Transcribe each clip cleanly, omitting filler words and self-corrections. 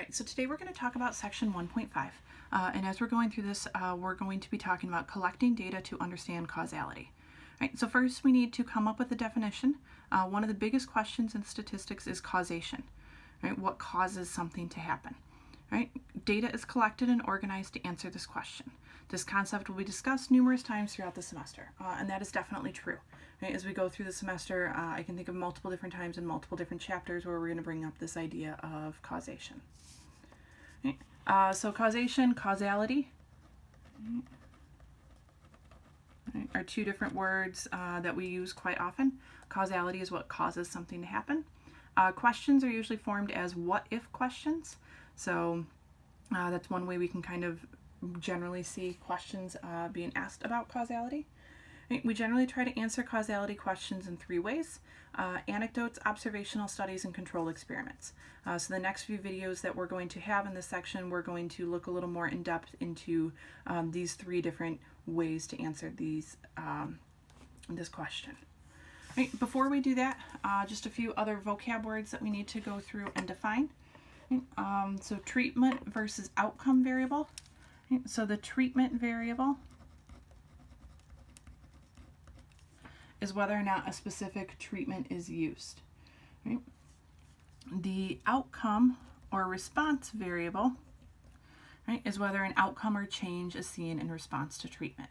right, so today we're going to talk about section 1.5, and as we're going through this, we're going to be talking about collecting data to understand causality. Right, so first we need to come up with a definition. One of the biggest questions in statistics is causation. Right, what causes something to happen? Right, data is collected and organized to answer this question. This concept will be discussed numerous times throughout the semester, and that is definitely true. Right, as we go through the semester, I can think of multiple different times in multiple different chapters where we're going to bring up this idea of causation. Right, so causation, causality, right, are two different words that we use quite often. Causality is what causes something to happen. Questions are usually formed as what-if questions. So that's one way we can kind of generally see questions being asked about causality. We generally try to answer causality questions in three ways: anecdotes, observational studies, and control experiments. So the next few videos that we're going to have in this section, we're going to look a little more in depth into these three different ways to answer this question. Right, before we do that, just a few other vocab words that we need to go through and define. So treatment versus outcome variable. So the treatment variable is whether or not a specific treatment is used. Right? The outcome or response variable, right, is whether an outcome or change is seen in response to treatment.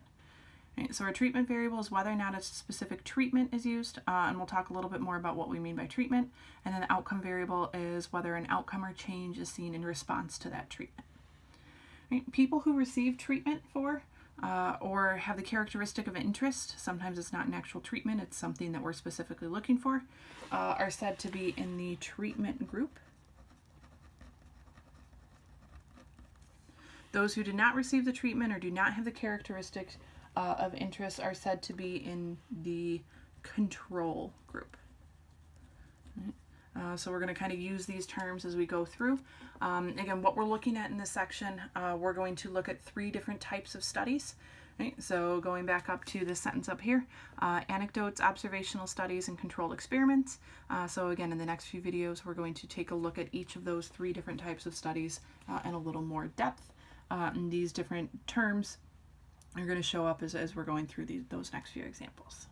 Right? So our treatment variable is whether or not a specific treatment is used, and we'll talk a little bit more about what we mean by treatment. And then the outcome variable is whether an outcome or change is seen in response to that treatment. Right? People who receive treatment for or have the characteristic of interest, sometimes it's not an actual treatment, it's something that we're specifically looking for, are said to be in the treatment group. Those who do not receive the treatment or do not have the characteristics of interest are said to be in the control group. Right? So we're going to kind of use these terms as we go through. Again, what we're looking at in this section, we're going to look at three different types of studies. Right? So going back up to this sentence up here, anecdotes, observational studies, and controlled experiments. So again, in the next few videos, we're going to take a look at each of those three different types of studies in a little more depth. And these different terms are going to show up as we're going through those next few examples.